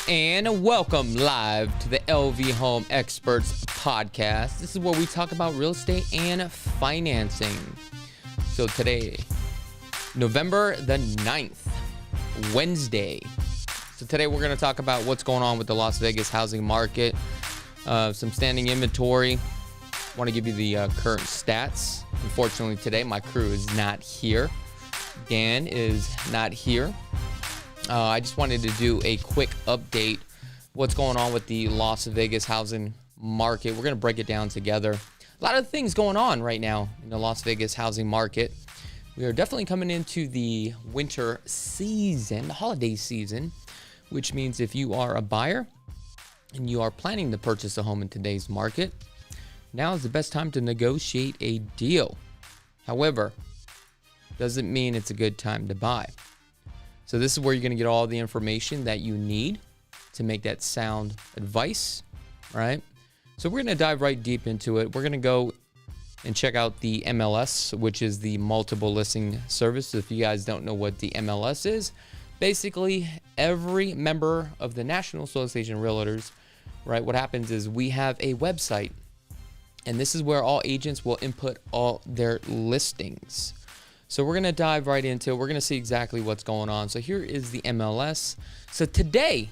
And welcome live to the LV Home Experts podcast. This is where we talk about real estate and financing. So today, November the 9th, Wednesday. So today we're going to talk about what's going on with the Las Vegas housing market, some standing inventory. I want to give you the current stats. Unfortunately today, my crew is not here. Dan is not here. I just wanted to do a quick update. What's going on with the Las Vegas housing market? We're going to break it down together. A lot of things going on right now in the Las Vegas housing market. We are definitely coming into the winter season, the holiday season, which means if you are a buyer and you are planning to purchase a home in today's market, now is the best time to negotiate a deal. However, doesn't mean it's a good time to buy. So this is where you're going to get all the information that you need to make that sound advice, right? So we're going to dive right deep into it. We're going to go and check out the MLS, which is the multiple listing service. If you guys don't know what the MLS is, basically every member of the National Association of Realtors, right? What happens is we have a website, and this is where all agents will input all their listings. So we're going to dive right into it. We're going to see exactly what's going on. So here is the MLS. So today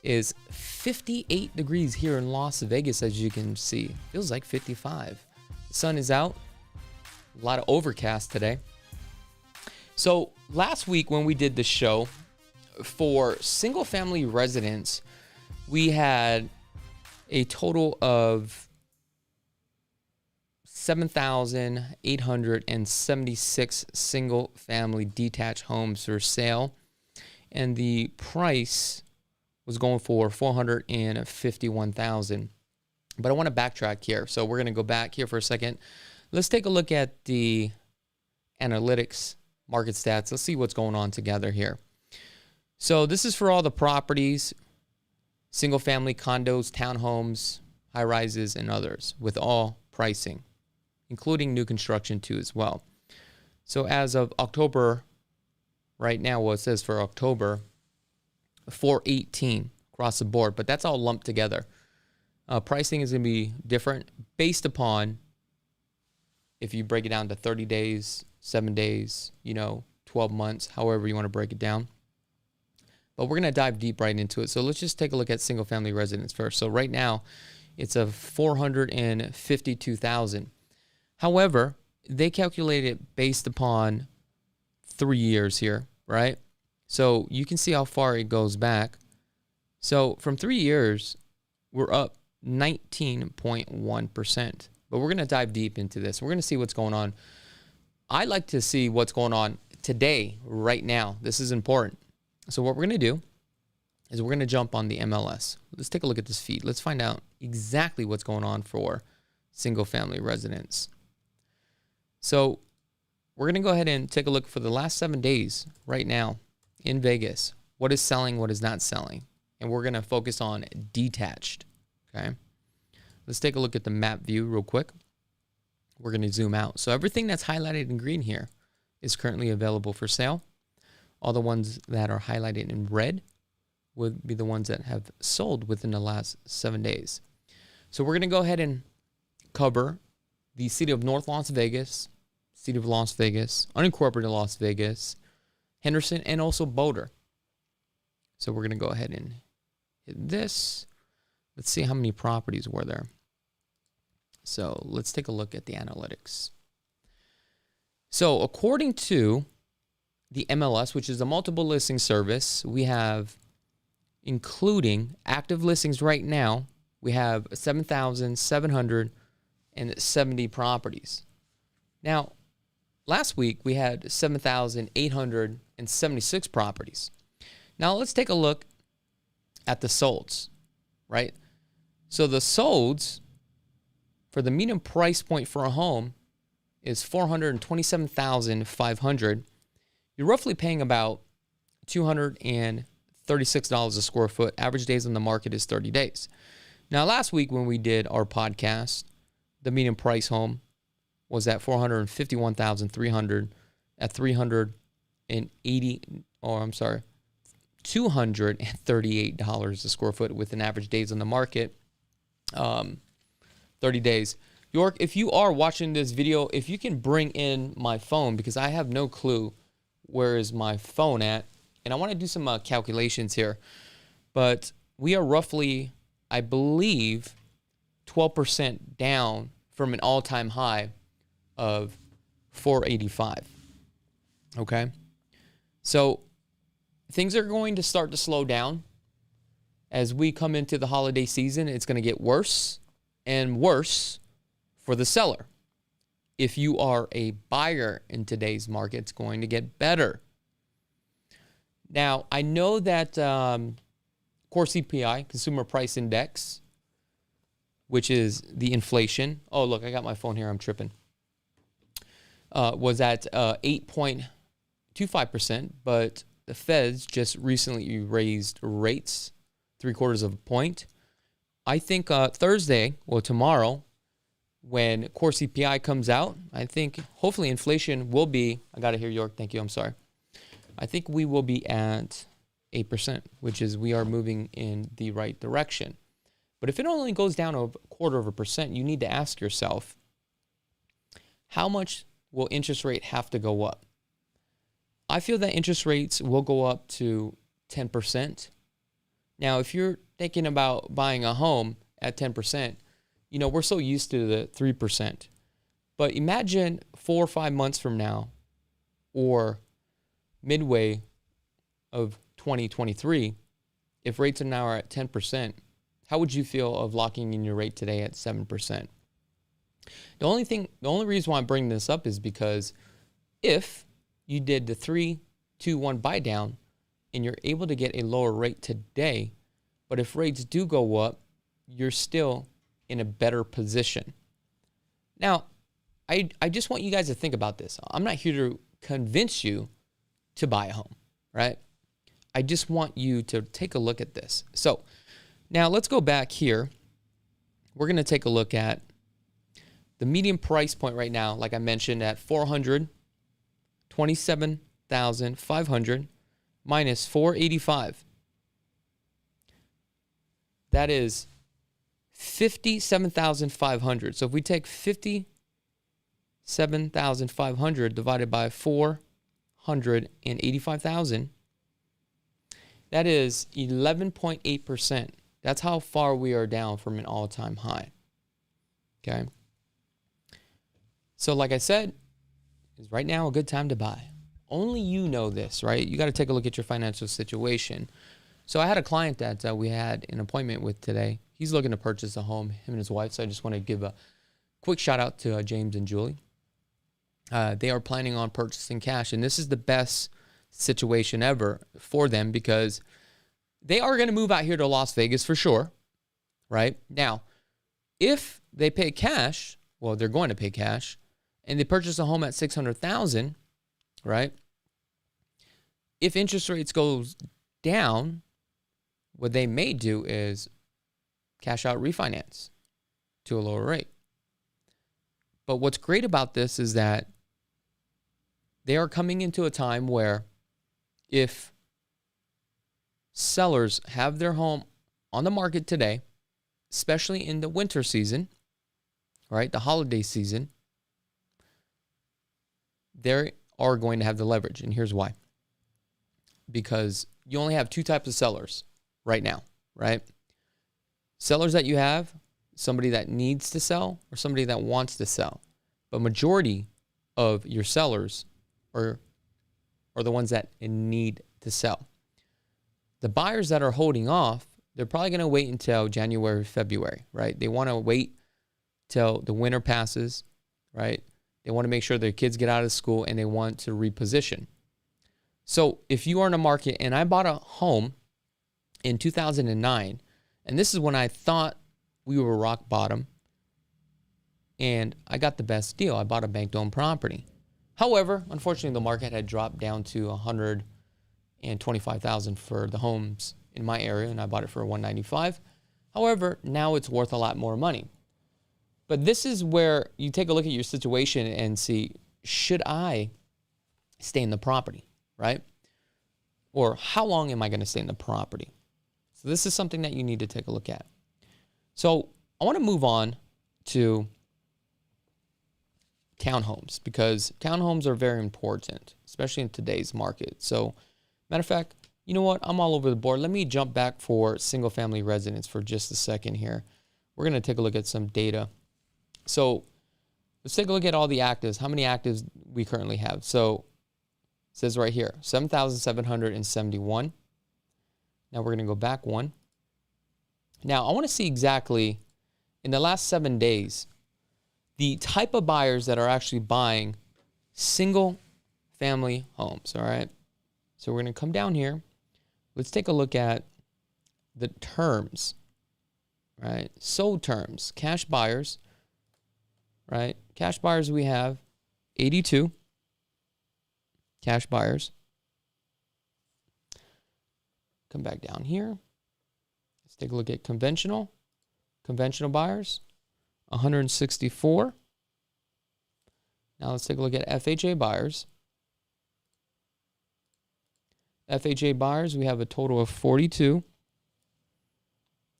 is 58 degrees here in Las Vegas, as you can see. Feels like 55. The sun is out. A lot of overcast today. So last week when we did the show for single family residents, we had a total of 7,876 single family detached homes for sale, and the price was going for $451,000. But I want to backtrack here, so we're going to go back here for a second. Let's take a look at the analytics market stats. Let's see what's going on together here. So this is for all the properties, single family condos, townhomes, high rises, and others, with all pricing, including new construction too as well. So as of October, right now, what it says for October, 418 across the board, but that's all lumped together. Pricing is going to be different based upon if you break it down to 30 days, 7 days, 12 months, however you want to break it down. But we're going to dive deep right into it. So let's just take a look at single family residence first. So right now, it's a 452,000. However, they calculate it based upon 3 years here, right? So you can see how far it goes back. So from 3 years, we're up 19.1%. But we're going to dive deep into this. We're going to see what's going on. I like to see what's going on today, right now. This is important. So what we're going to do is we're going to jump on the MLS. Let's take a look at this feed. Let's find out exactly what's going on for single family residents. So we're going to go ahead and take a look for the last 7 days right now in Vegas. What is selling, what is not selling. And we're going to focus on detached. Okay. Let's take a look at the map view real quick. We're going to zoom out. So everything that's highlighted in green here is currently available for sale. All the ones that are highlighted in red would be the ones that have sold within the last 7 days. So we're going to go ahead and cover the city of North Las Vegas, city of Las Vegas, unincorporated Las Vegas, Henderson, and also Boulder. So we're going to go ahead and hit this. Let's see how many properties were there. So let's take a look at the analytics. So according to the MLS, which is a multiple listing service, we have, including active listings right now, we have 7,770 properties. Now, last week we had 7,876 properties. Now let's take a look at the solds, right? So the solds for the median price point for a home is $427,500. You're roughly paying about $236 a square foot. Average days on the market is 30 days. Now, last week when we did our podcast, the median price home was at $451,300 at 380, or I'm sorry, $238 a square foot with an average days on the market, 30 days. York, if you are watching this video, if you can bring in my phone, because I have no clue where is my phone at, and I want to do some calculations here, but we are roughly, I believe, 12% down from an all-time high of 485. Okay? So things are going to start to slow down. As we come into the holiday season, it's going to get worse and worse for the seller. If you are a buyer in today's market, it's going to get better. Now, I know that core CPI, Consumer Price Index, which is the inflation. Oh, look, I got my phone here. I'm tripping. Was at 8.25%, but the Feds just recently raised rates 0.75 of a point. I think Thursday, or tomorrow, when core CPI comes out, I think hopefully inflation will be, I got it here, York, thank you, I'm sorry. I think we will be at 8%, which is we are moving in the right direction. But if it only goes down 0.25%, you need to ask yourself, how much will interest rate have to go up? I feel that interest rates will go up to 10%. Now, if you're thinking about buying a home at 10%, you know, we're so used to the 3%. But imagine 4 or 5 months from now, or midway of 2023, if rates are now at 10%, how would you feel of locking in your rate today at 7%? The only reason why I'm bringing this up is because if you did the 3-2-1 buy down and you're able to get a lower rate today, but if rates do go up, you're still in a better position. Now, I just want you guys to think about this. I'm not here to convince you to buy a home, right? I just want you to take a look at this. So now let's go back here. We're going to take a look at the median price point right now, like I mentioned, at $427,500 minus $485. That is $57,500. So if we take $57,500 divided by $485,000, that is 11.8%. That's how far we are down from an all-time high. Okay. So like I said, is right now a good time to buy? Only you know this, right? You got to take a look at your financial situation. So I had a client that we had an appointment with today. He's looking to purchase a home, him and his wife. So I just want to give a quick shout out to James and Julie. They are planning on purchasing cash, and this is the best situation ever for them because they are going to move out here to Las Vegas for sure, right? Now, if they pay cash, well, they're going to pay cash, and they purchase a home at $600,000, right? If interest rates goes down, what they may do is cash out refinance to a lower rate. But what's great about this is that they are coming into a time where if sellers have their home on the market today, especially in the winter season, right, the holiday season, they are going to have the leverage. And here's why. Because you only have two types of sellers right now, right? Sellers that you have, somebody that needs to sell or somebody that wants to sell. But majority of your sellers are the ones that need to sell. The buyers that are holding off, they're probably going to wait until January, February, right? They want to wait till the winter passes, right? They want to make sure their kids get out of school and they want to reposition. So if you are in a market, and I bought a home in 2009, and this is when I thought we were rock bottom, and I got the best deal. I bought a bank-owned property. However, unfortunately, the market had dropped down to $125,000 for the homes in my area, and I bought it for $195,000. However, now it's worth a lot more money. But this is where you take a look at your situation and see, should I stay in the property, right? or how long am I going to stay in the property? So this is something that you need to take a look at. So I want to move on to townhomes, because townhomes are very important, especially in today's market. So matter of fact, you know what? I'm all over the board. Let me jump back for single family residence for just a second here. We're going to take a look at some data. So let's take a look at all the actives, how many actives we currently have. So it says right here, 7,771. Now we're going to go back one. Now I want to see exactly in the last 7 days, the type of buyers that are actually buying single family homes. All right. So we're going to come down here. Let's take a look at the terms, right? Sold terms, cash buyers, right? Cash buyers, we have 82 cash buyers. Come back down here. Let's take a look at conventional buyers, 164. Now let's take a look at FHA buyers. FHA buyers, we have a total of 42.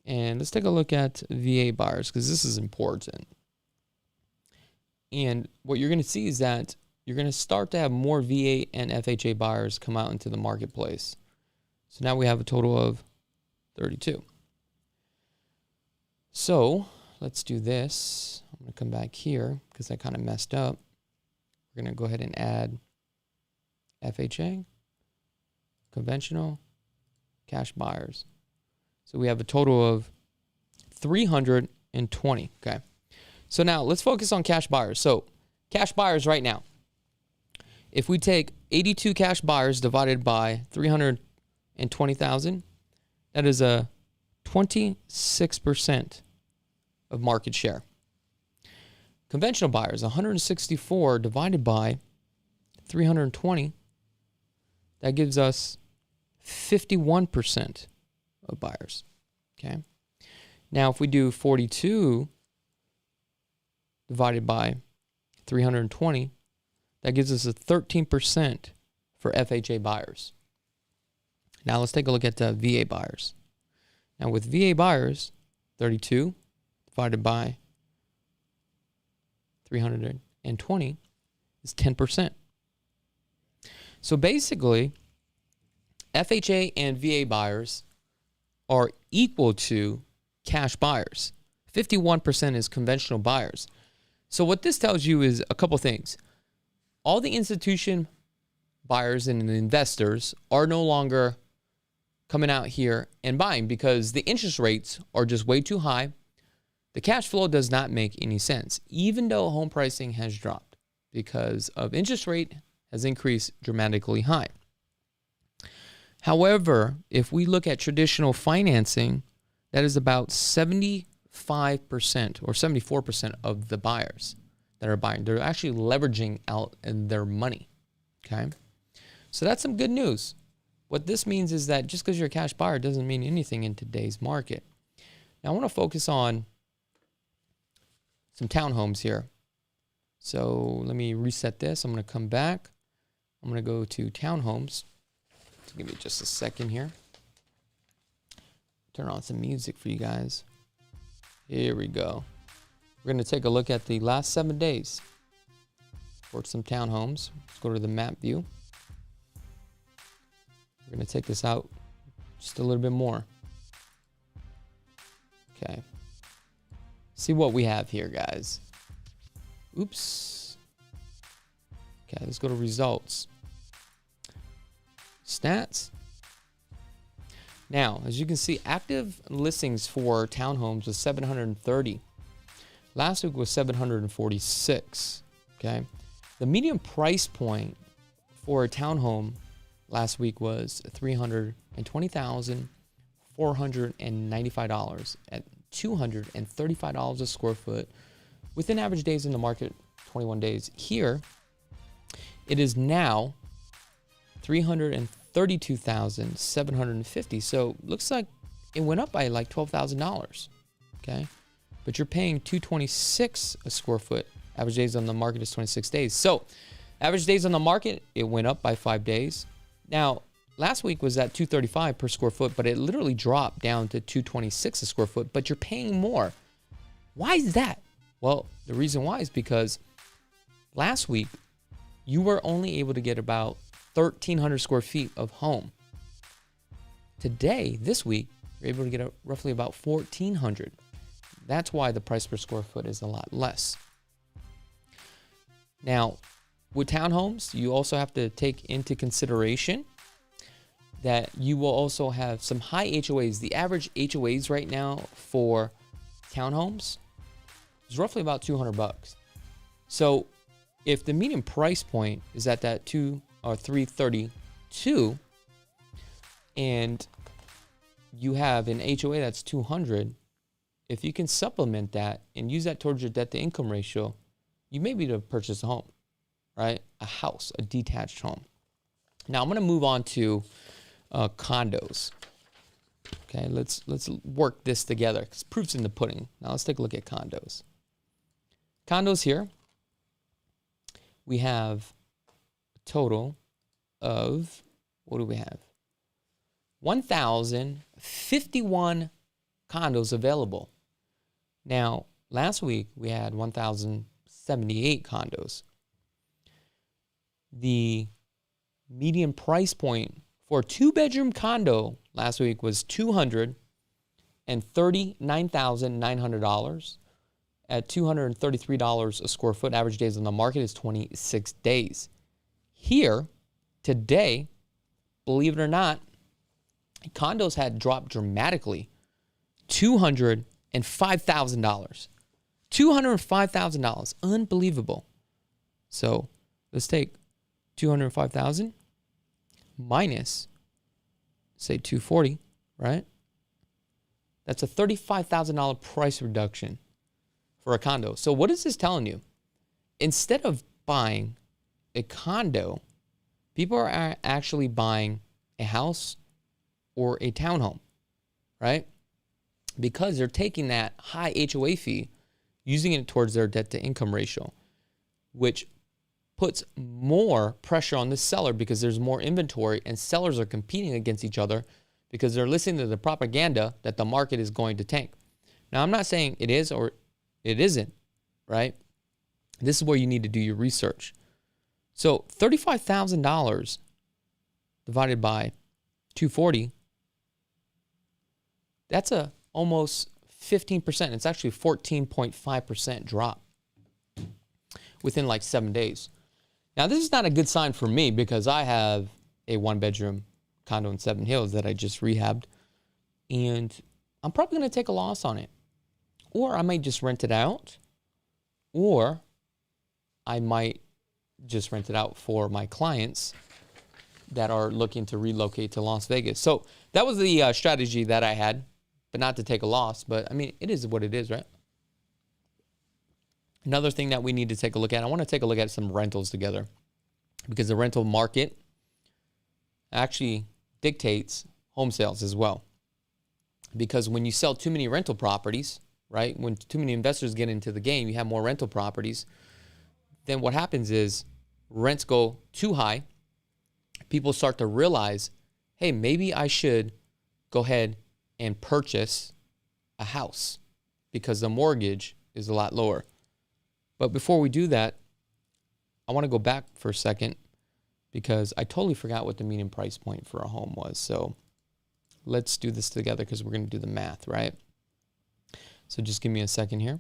And let's take a look at VA buyers, because this is important. And what you're going to see is that you're going to start to have more VA and FHA buyers come out into the marketplace. So now we have a total of 32. So let's do this. I'm going to come back here because I kind of messed up. We're going to go ahead and add FHA, conventional, cash buyers. So we have a total of 320. Okay. So now let's focus on cash buyers. So cash buyers right now, if we take 82 cash buyers divided by 320,000, that is a 26% of market share. Conventional buyers, 164 divided by 320, that gives us 51% of buyers. Okay. Now, if we do 42 divided by 320, that gives us a 13% for FHA buyers. Now, let's take a look at VA buyers. Now, with VA buyers, 32 divided by 320 is 10%. So basically, FHA and VA buyers are equal to cash buyers. 51% is conventional buyers. So what this tells you is a couple things. All the institution buyers and the investors are no longer coming out here and buying because the interest rates are just way too high. The cash flow does not make any sense, even though home pricing has dropped because of interest rate has increased dramatically high. However, if we look at traditional financing, that is about 75% or 74% of the buyers that are buying. They're actually leveraging out their money. Okay. So that's some good news. What this means is that just because you're a cash buyer doesn't mean anything in today's market. Now I want to focus on some townhomes here. So let me reset this. I'm going to come back. I'm going to go to townhomes. So give me just a second here. Turn on some music for you guys. Here we go. We're going to take a look at the last 7 days for some townhomes. Let's go to the map view. We're going to take this out just a little bit more. Okay. See what we have here, guys. Oops. Okay, let's go to results. Stats. Now, as you can see, active listings for townhomes was 730. Last week was 746. Okay. The median price point for a townhome last week was $320,495 at $235 a square foot within average days in the market, 21 days. Here, it is now $332,750. So looks like it went up by like $12,000. Okay. But you're paying $226 a square foot. Average days on the market is 26 days. So average days on the market, it went up by 5 days. Now, last week was at $235 per square foot, but it literally dropped down to $226 a square foot, but you're paying more. Why is that? Well, the reason why is because last week you were only able to get about 1,300 square feet of home. Today, this week, you're able to get roughly about 1,400. That's why the price per square foot is a lot less. Now, with townhomes, you also have to take into consideration that you will also have some high HOAs. The average HOAs right now for townhomes is roughly about $200. So if the median price point is at that 332, and you have an HOA that's 200, if you can supplement that and use that towards your debt to income ratio, you may be able to purchase a home, right? A house, a detached home. Now I'm going to move on to condos. Okay, let's work this together because proof's in the pudding. Now let's take a look at condos. Condos here, we have a total of, what do we have? 1,051 condos available. Now, last week we had 1,078 condos. The median price point for a 2-bedroom condo last week was $239,900 at $233 a square foot. Average days on the market is 26 days. Here, today, believe it or not, condos had dropped dramatically. $205,000. $205,000. Unbelievable. So let's take 205,000 minus, say, 240, right? That's a $35,000 price reduction for a condo. So what is this telling you? Instead of buying a condo, people are actually buying a house or a townhome, right? Because they're taking that high HOA fee, using it towards their debt to income ratio, which puts more pressure on the seller because there's more inventory and sellers are competing against each other because they're listening to the propaganda that the market is going to tank. Now, I'm not saying it is or it isn't, right? This is where you need to do your research. So $35,000 divided by 240, that's a almost 15%. It's actually 14.5% drop within like 7 days. Now, this is not a good sign for me because I have a 1-bedroom condo in Seven Hills that I just rehabbed, and I'm probably going to take a loss on it. Or I might just rent it out, or I might just rent it out for my clients that are looking to relocate to Las Vegas. So that was the strategy that I had, but not to take a loss. But I mean, it is what it is, right? Another thing that we need to take a look at, I want to take a look at some rentals together because the rental market actually dictates home sales as well. Because when you sell too many rental properties, right, when too many investors get into the game, you have more rental properties, then what happens is rents go too high. People start to realize, hey, maybe I should go ahead and purchase a house because the mortgage is a lot lower. But before we do that, I want to go back for a second because I totally forgot what the median price point for a home was. So let's do this together because we're going to do the math, right? So just give me a second here.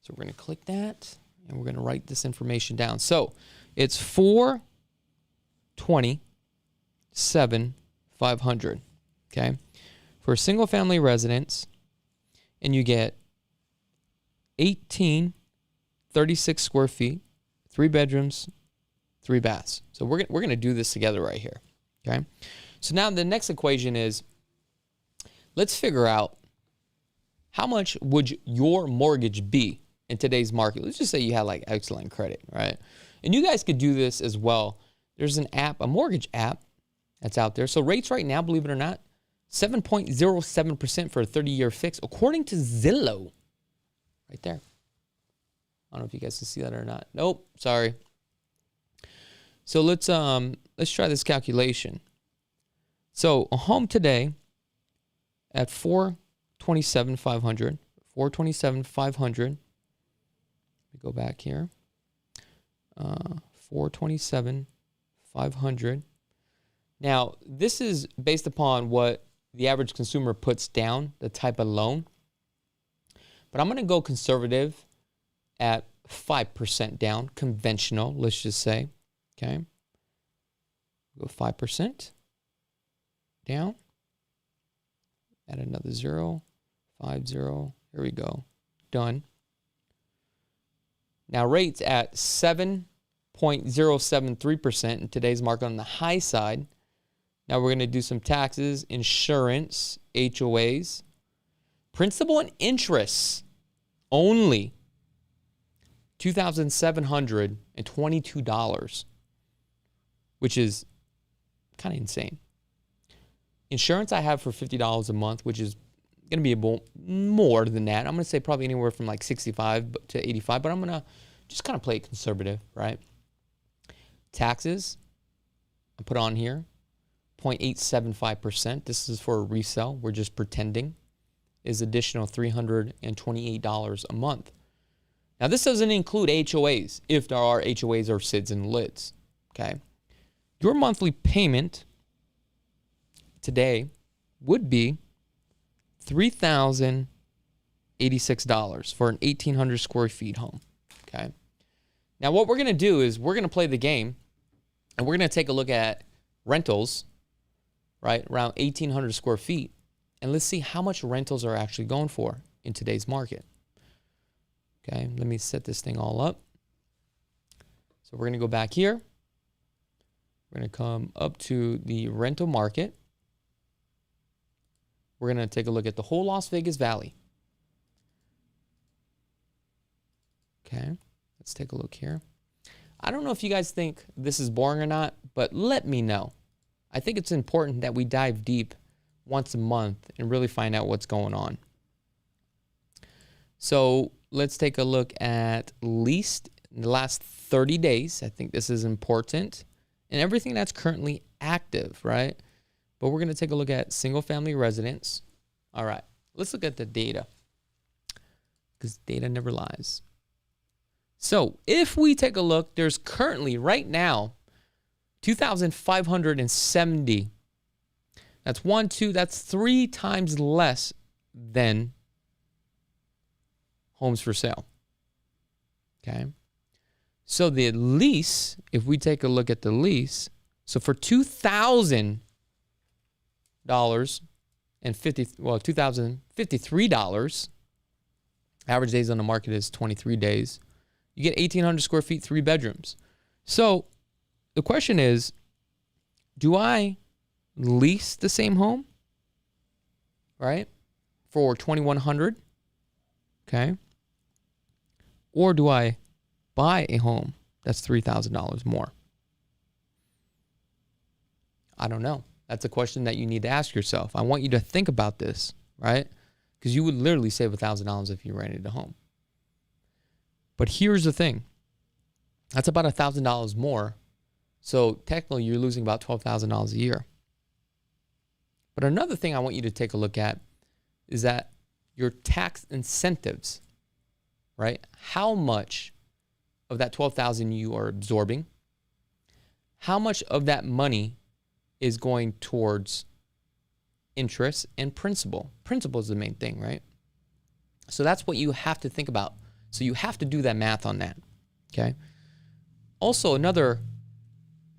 So we're going to click that and we're going to write this information down. So it's 427,500, okay? For a single family residence, and you get 1,836 square feet, 3 bedrooms, 3 baths. So we're going to do this together right here, okay? So now the next equation is, let's figure out how much would your mortgage be in today's market. Let's just say you had like excellent credit, right? And you guys could do this as well. There's an app, a mortgage app that's out there. So rates right now, believe it or not, 7.07% for a 30-year fix, according to Zillow. Right there. I don't know if you guys can see that or not. Nope, sorry. So let's try this calculation. So a home today at 427,500, 427,500. Let me go back here. 427,500. Now, this is based upon what the average consumer puts down, the type of loan. But I'm going to go conservative at 5% down, conventional, let's just say. Okay. Go 5% down. Add another 0, 5, 0. Here we go. Done. Now rates at 7.073% in today's market on the high side. Now we're going to do some taxes, insurance, HOAs, principal and interest only $2,722, which is kind of insane. Insurance I have for $50 a month, which is going to be more than that. I'm going to say probably anywhere from like 65 to 85, but I'm going to just kind of play it conservative, right? Taxes, I put on here, 0.875%. This is for a resale. We're just pretending. Is additional $328 a month. Now, this doesn't include HOAs, if there are HOAs or SIDS and LIDs, okay? Your monthly payment today would be $3,086 for an 1,800 square feet home, okay? Now, what we're going to do is we're going to play the game, and we're going to take a look at rentals, right, around 1,800 square feet, and let's see how much rentals are actually going for in today's market. Okay, let me set this thing all up. So we're going to go back here. We're going to come up to the rental market. We're going to take a look at the whole Las Vegas Valley. Okay, let's take a look here. I don't know if you guys think this is boring or not, but let me know. I think it's important that we dive deep once a month and really find out what's going on. So let's take a look at leased in the last 30 days. I think this is important. And everything that's currently active, right? But we're going to take a look at single family residence. All right, let's look at the data, because data never lies. So if we take a look, there's currently right now 2,570. That's that's 3 times less than homes for sale. Okay. So the lease, if we take a look at the lease, so for $2,000 and $2,053, average days on the market is 23 days. You get 1,800 square feet, 3 bedrooms. So the question is, do I lease the same home, right, for $2,100, okay, or do I buy a home that's $3,000 more? I don't know. That's a question that you need to ask yourself. I want you to think about this, right? Because you would literally save $1,000 if you rented a home. But here's the thing. That's about $1,000 more. So technically, you're losing about $12,000 a year. But another thing I want you to take a look at is that your tax incentives, right? How much of that $12,000 you are absorbing? How much of that money is going towards interest and principal? Principal is the main thing, right? So that's what you have to think about. So you have to do that math on that, okay? Also, another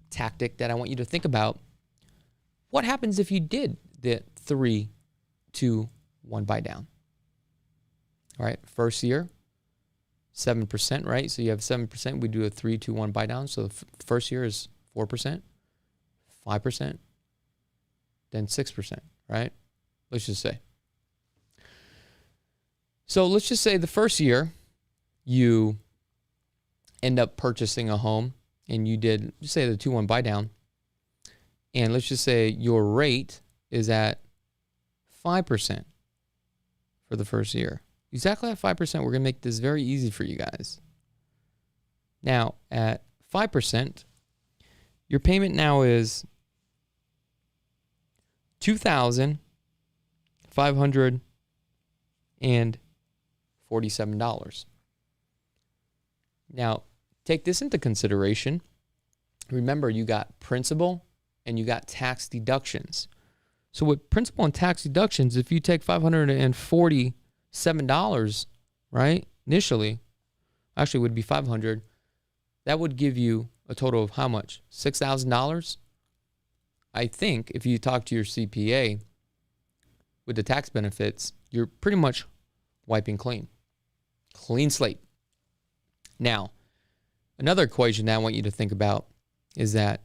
tactic that I want you to think about, what happens if you did the 3-2-1 buy down? All right, first year, 7%, right? So you have 7%. We do a 3-2-1 buy down. So the first year is 4%, 5%, then 6%, right? Let's just say. So let's just say the first year you end up purchasing a home and you did, just say the 2-1 buy down. And let's just say your rate is at 5% for the first year. Exactly at 5%, we're going to make this very easy for you guys. Now, at 5%, Your payment now is $2,547. Now, take this into consideration. Remember, you got principal and you got tax deductions. So with principal and tax deductions, if you take $547, right, initially, actually it would be $500, that would give you a total of how much? $6,000? I think if you talk to your CPA with the tax benefits, you're pretty much wiping clean. Clean slate. Now, another equation that I want you to think about is that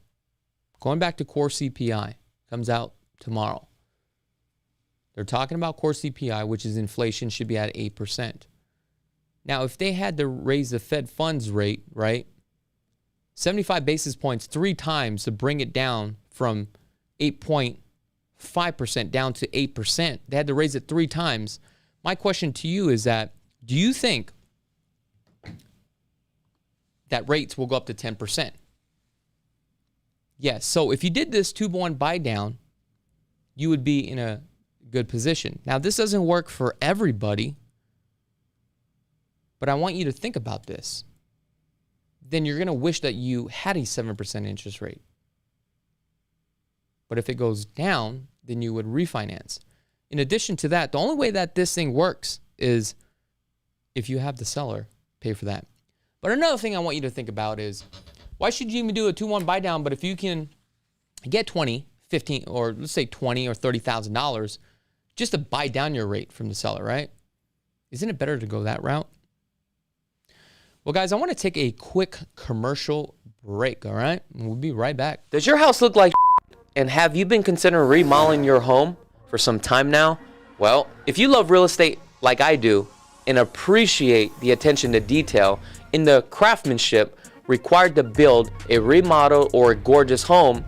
going back to core CPI, comes out tomorrow. They're talking about core CPI, which is inflation, should be at 8%. Now, if they had to raise the Fed funds rate, right, 75 basis points 3 times to bring it down from 8.5% down to 8%, they had to raise it 3 times. My question to you is that, do you think that rates will go up to 10%? Yes. So if you did this 2-1 buy down, you would be in a good position. Now, this doesn't work for everybody, but I want you to think about this. Then you're going to wish that you had a 7% interest rate. But if it goes down, then you would refinance. In addition to that, the only way that this thing works is if you have the seller pay for that. But another thing I want you to think about is, why should you even do a 2-1 buy down? But if you can get 20, 15, or let's say $20,000 or $30,000 just to buy down your rate from the seller, right? Isn't it better to go that route? Well, guys, I want to take a quick commercial break, all right? We'll be right back. Does your house look like and have you been considering remodeling your home for some time now? Well, if you love real estate like I do and appreciate the attention to detail in the craftsmanship required to build a remodel or a gorgeous home,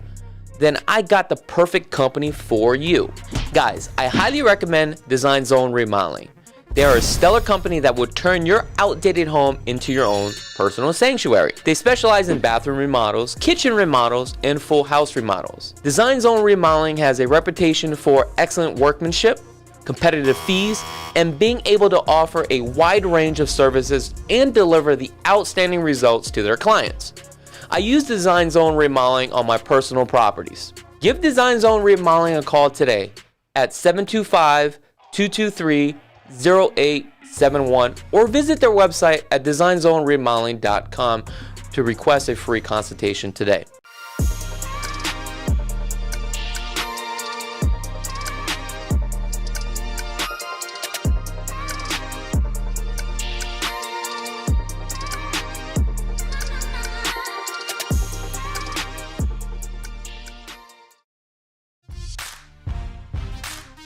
then I got the perfect company for you. Guys, I highly recommend Design Zone Remodeling. They are a stellar company that will turn your outdated home into your own personal sanctuary. They specialize in bathroom remodels, kitchen remodels, and full house remodels. Design Zone Remodeling has a reputation for excellent workmanship, competitive fees, and being able to offer a wide range of services and deliver the outstanding results to their clients. I use Design Zone Remodeling on my personal properties. Give Design Zone Remodeling a call today at 725-223-0871 or visit their website at designzoneremodeling.com to request a free consultation today.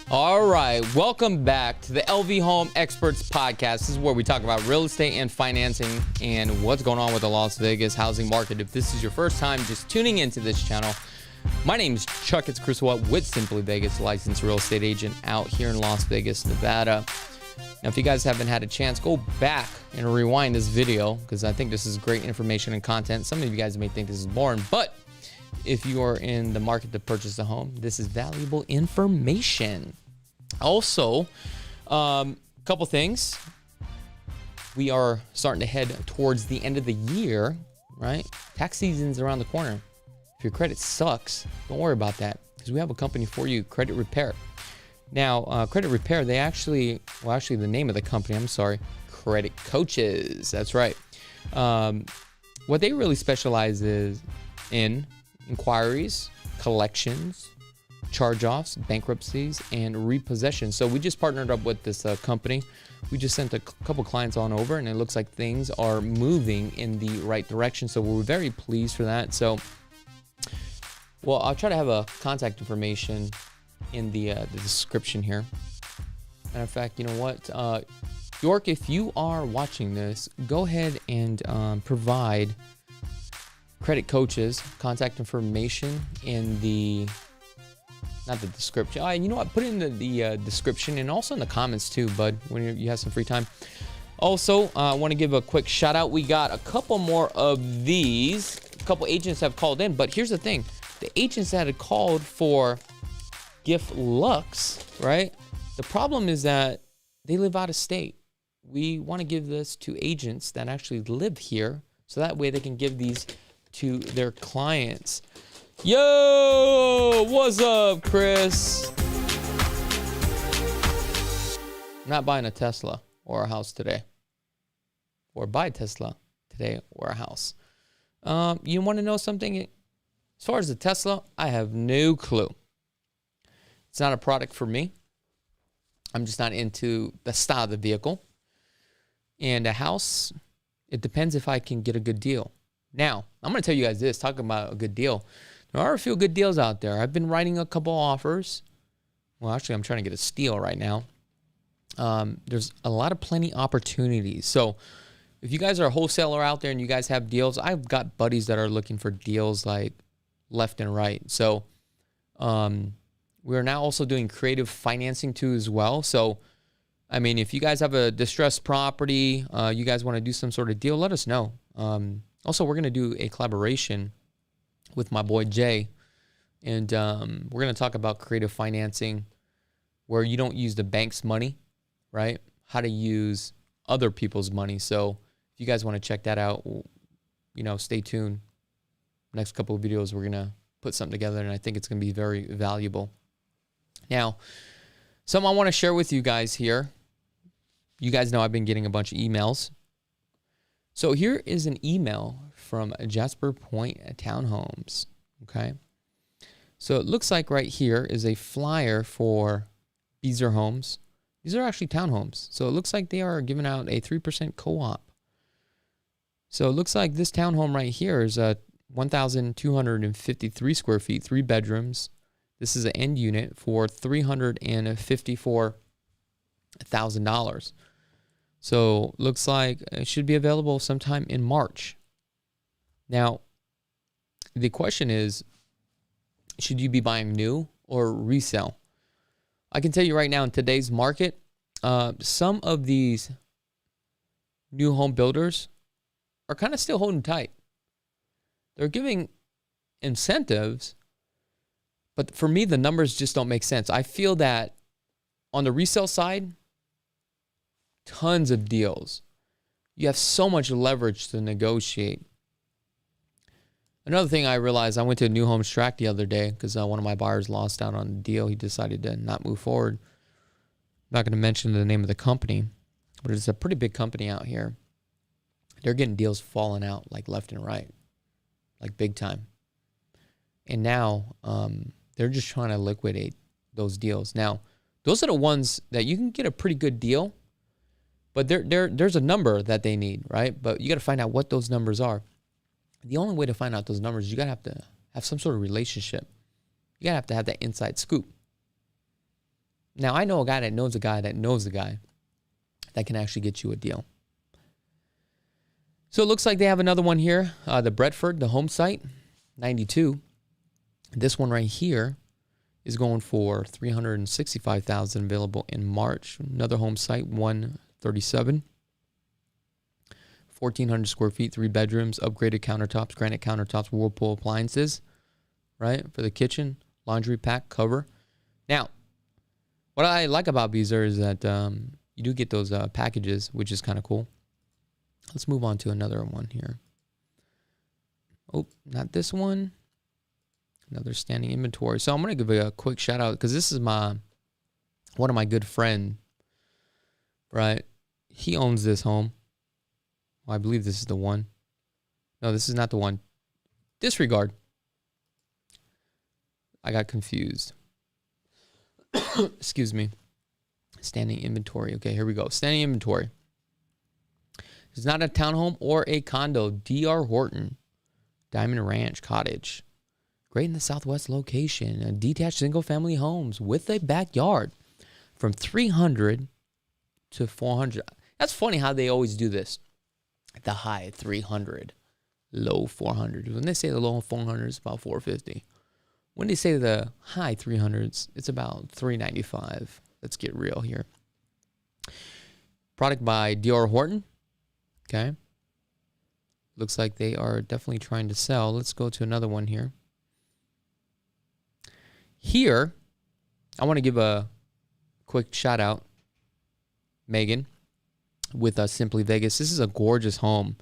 All right, welcome back to the LV Home Experts Podcast. This is where we talk about real estate and financing and what's going on with the Las Vegas housing market. If this is your first time just tuning into this channel, my name is Chakits Krulsawat with Simply Vegas, licensed real estate agent out here in Las Vegas, Nevada. Now, if you guys haven't had a chance, go back and rewind this video because I think this is great information and content. Some of you guys may think this is boring, but if you are in the market to purchase a home, this is valuable information. Also, a couple things. We are starting to head towards the end of the year, right? Tax season's around the corner. If your credit sucks, don't worry about that because we have a company for you, Credit Repair. Now, Credit Repair, they actually the name of the company, Credit Coaches. That's right. What they really specialize is in inquiries, collections, charge-offs, bankruptcies, and repossessions. So we just partnered up with this company. We just sent a couple clients on over, and it looks like things are moving in the right direction. So we're very pleased for that. So, well, I'll try to have a contact information in the description here. Matter of fact, you know what, York, if you are watching this, go ahead and provide Credit Coaches contact information in the, not the description. You know what? Put it in the description and also in the comments too, bud, when you have some free time. Also, I want to give a quick shout out. We got a couple more of these couple agents have called in, but here's the thing. The agents that had called for Gift Lux, right? The problem is that they live out of state. We want to give this to agents that actually live here, so that way they can give these to their clients. Yo, what's up, Chris? I'm not buying a Tesla or a house today. Or buy a Tesla today or a house. You want to know something? As far as the Tesla, I have no clue. It's not a product for me. I'm just not into the style of the vehicle. And a house, it depends if I can get a good deal. Now, I'm going to tell you guys this, talking about a good deal. There are a few good deals out there. I've been writing a couple offers. Well, actually, I'm trying to get a steal right now. There's a lot of plenty opportunities. So if you guys are a wholesaler out there and you guys have deals, I've got buddies that are looking for deals like left and right. So we're now also doing creative financing too as well. So, I mean, if you guys have a distressed property, you guys want to do some sort of deal, let us know. Also, we're going to do a collaboration with my boy Jay. And we're going to talk about creative financing where you don't use the bank's money, right? How to use other people's money. So if you guys want to check that out, you know, stay tuned. Next couple of videos, we're going to put something together, and I think it's going to be very valuable. Now, something I want to share with you guys here. You guys know I've been getting a bunch of emails. So here is an email from Jasper Point Townhomes, okay? So it looks like right here is a flyer for Beezer Homes. These are actually townhomes. So it looks like they are giving out a 3% co-op. So it looks like this townhome right here is a 1,253 square feet, 3 bedrooms. This is an end unit for $354,000. So looks like it should be available sometime in March. Now, the question is, should you be buying new or resale? I can tell you right now, in today's market, some of these new home builders are kind of still holding tight. They're giving incentives, but for me, the numbers just don't make sense. I feel that on the resale side, tons of deals. You have so much leverage to negotiate. Another thing I realized, I went to a new homes track the other day because one of my buyers lost out on the deal. He decided to not move forward. I'm not going to mention the name of the company, but it's a pretty big company out here. They're getting deals falling out like left and right, like big time. And now they're just trying to liquidate those deals. Now, those are the ones that you can get a pretty good deal, but there's a number that they need, right? But you got to find out what those numbers are. The only way to find out those numbers, you got to have to have some sort of relationship. You got to have that inside scoop. Now, I know a guy that knows a guy that knows a guy that can actually get you a deal. So it looks like they have another one here, the Bradford, the home site, 92. This one right here is going for $365,000, available in March. Another home site, 137. 1,400 square feet, 3 bedrooms, upgraded countertops, granite countertops, Whirlpool appliances, right? For the kitchen, laundry pack, cover. Now, what I like about Beezer is that you do get those packages, which is kind of cool. Let's move on to another one here. Oh, not this one. Another standing inventory. So I'm going to give a quick shout out because this is one of my good friend, right? He owns this home. Well, I believe this is the one. No, this is not the one. Disregard. I got confused. Excuse me. Standing inventory. Okay, here we go. Standing inventory. It's not a townhome or a condo. D.R. Horton. Diamond Ranch Cottage. Great in the Southwest location. A detached single-family homes with a backyard. From 300 to 400. That's funny how they always do this. The high 300, low 400. When they say the low 400, it's about 450. When they say the high 300s, it's about 395. Let's get real here. Product by D.R. Horton. Okay. Looks like they are definitely trying to sell. Let's go to another one here. Here, I want to give a quick shout out, Megan, with Simply Vegas. This is a gorgeous home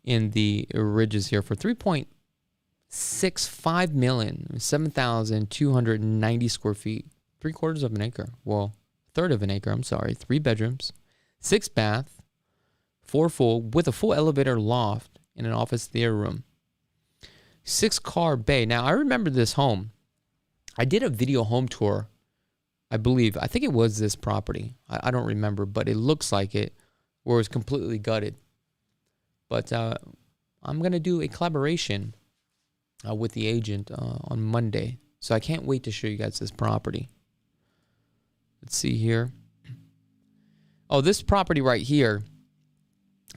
in the Ridges here for $3.65 million, 7,290 square feet, 3/4 of an acre. Well, 1/3 of an acre. I'm sorry. 3 bedrooms, 6 bath, 4 full with a full elevator loft and an office theater room. 6-car bay. Now I remember this home. I did a video home tour, I believe. I think it was this property. I don't remember, but it looks like it, where it was completely gutted. But I'm going to do a collaboration with the agent on Monday. So I can't wait to show you guys this property. Let's see here. Oh, this property right here,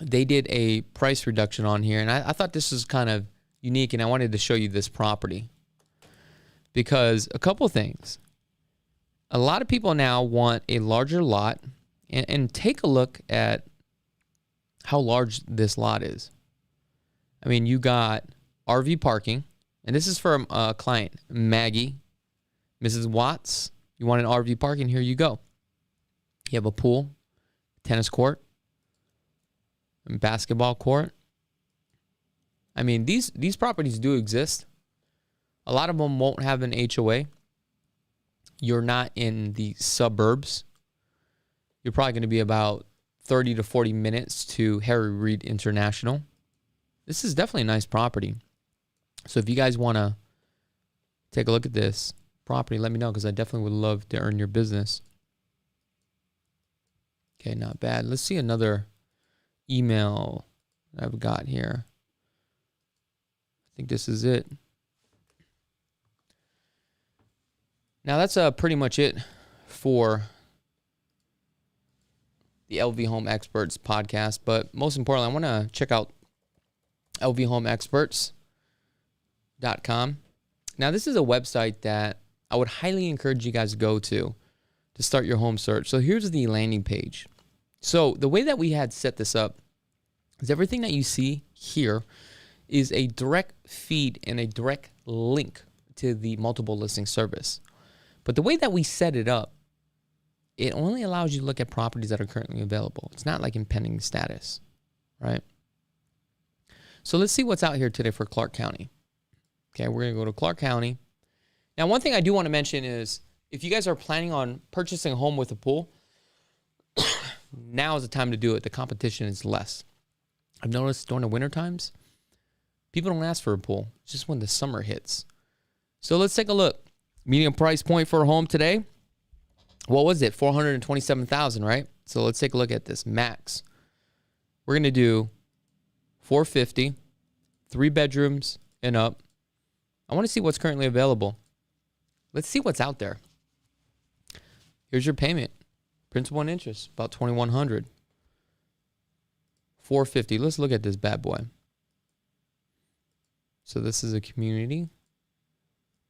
they did a price reduction on here. And I thought this was kind of unique, and I wanted to show you this property. Because a couple things. A lot of people now want a larger lot. And take a look at how large this lot is. I mean, you got RV parking. And this is from a client, Maggie. Mrs. Watts, you want an RV parking? Here you go. You have a pool, tennis court, and basketball court. I mean, these properties do exist. A lot of them won't have an HOA. You're not in the suburbs. You're probably going to be about 30 to 40 minutes to Harry Reid International. This is definitely a nice property. So if you guys want to take a look at this property, let me know, because I definitely would love to earn your business. Okay, not bad. Let's see another email I've got here. I think this is it. Now that's pretty much it for the LV Home Experts podcast. But most importantly, I want to check out lvhomeexperts.com. Now this is a website that I would highly encourage you guys to go to start your home search. So here's the landing page. So the way that we had set this up is everything that you see here is a direct feed and a direct link to the multiple listing service. But the way that we set it up, it only allows you to look at properties that are currently available. It's not like in pending status, right? So let's see what's out here today for Clark County. Okay, we're going to go to Clark County. Now, one thing I do want to mention is if you guys are planning on purchasing a home with a pool, now is the time to do it. The competition is less. I've noticed during the winter times, people don't ask for a pool. It's just when the summer hits. So let's take a look. Median price point for a home today. What was it? $427,000, right? So let's take a look at this. Max. We're going to do $450,000, 3 bedrooms and up. I want to see what's currently available. Let's see what's out there. Here's your payment. Principal and interest, about $2,100. $450,000. Let's look at this bad boy. So this is a community.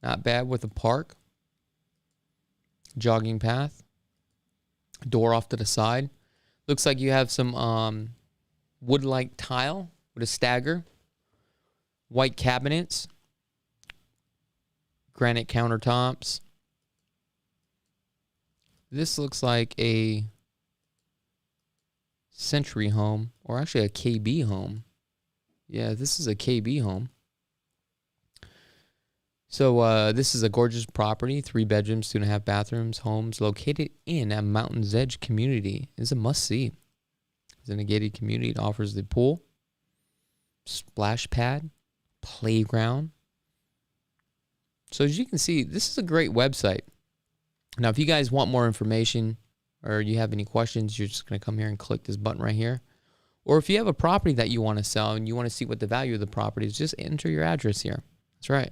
Not bad, with a park. Jogging path. Door off to the side. Looks like you have some wood-like tile with a stagger. White cabinets. Granite countertops. This looks like a Century home, or actually a KB home. Yeah, this is a KB home. So this is a gorgeous property, 3 bedrooms, 2.5 bathrooms, homes located in a Mountain's Edge community. It's a must-see. It's in a gated community. It offers the pool, splash pad, playground. So as you can see, this is a great website. Now, if you guys want more information or you have any questions, you're just going to come here and click this button right here. Or if you have a property that you want to sell and you want to see what the value of the property is, just enter your address here. That's right.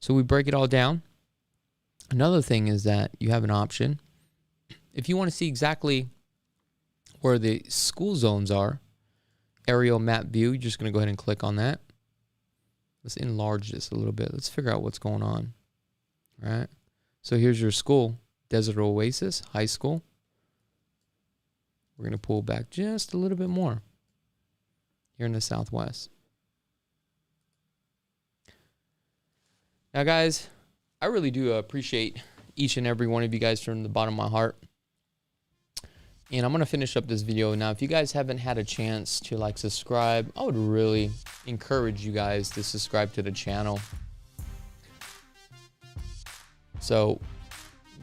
So we break it all down. Another thing is that you have an option. If you want to see exactly where the school zones are, aerial map view, you're just going to go ahead and click on that. Let's enlarge this a little bit. Let's figure out what's going on. All right. So here's your school, Desert Oasis High School. We're going to pull back just a little bit more. here in the Southwest. Now, guys, I really do appreciate each and every one of you guys from the bottom of my heart. And I'm going to finish up this video. Now, if you guys haven't had a chance to like subscribe, I would really encourage you guys to subscribe to the channel. So,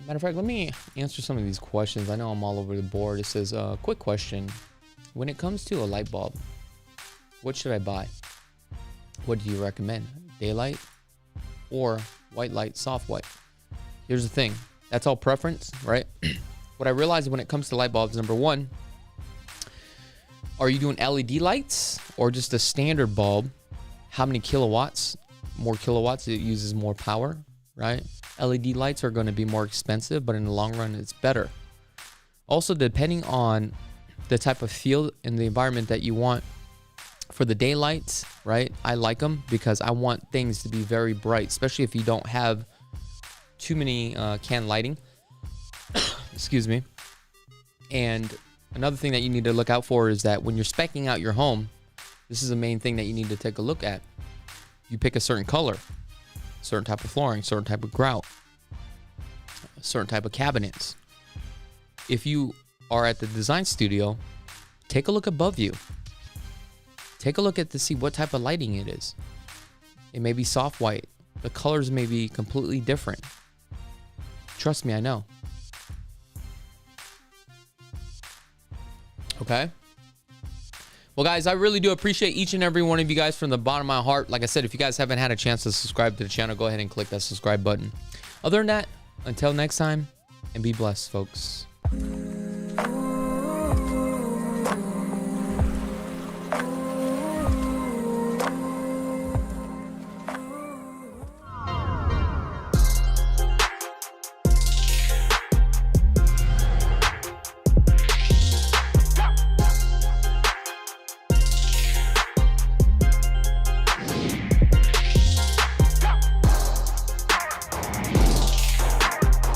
matter of fact, let me answer some of these questions. I know I'm all over the board. It says, quick question. When it comes to a light bulb, what should I buy? What do you recommend? Daylight or white light, soft white? Here's the thing. That's all preference, right? What I realized when it comes to light bulbs, number one, are you doing LED lights or just a standard bulb? How many kilowatts? More kilowatts, it uses more power, right? LED lights are going to be more expensive, but in the long run, it's better. Also, depending on the type of field and the environment that you want for the daylights, right? I like them because I want things to be very bright, especially if you don't have too many can lighting. Excuse me. And another thing that you need to look out for is that when you're speccing out your home, this is the main thing that you need to take a look at. You pick a certain color, certain type of flooring, certain type of grout, a certain type of cabinets. If you are at the design studio, take a look above you. Take a look at to see what type of lighting it is. It may be soft white. The colors may be completely different. Trust me, I know. Okay. Well, guys, I really do appreciate each and every one of you guys from the bottom of my heart. Like I said, if you guys haven't had a chance to subscribe to the channel, go ahead and click that subscribe button. Other than that, until next time, and be blessed, folks.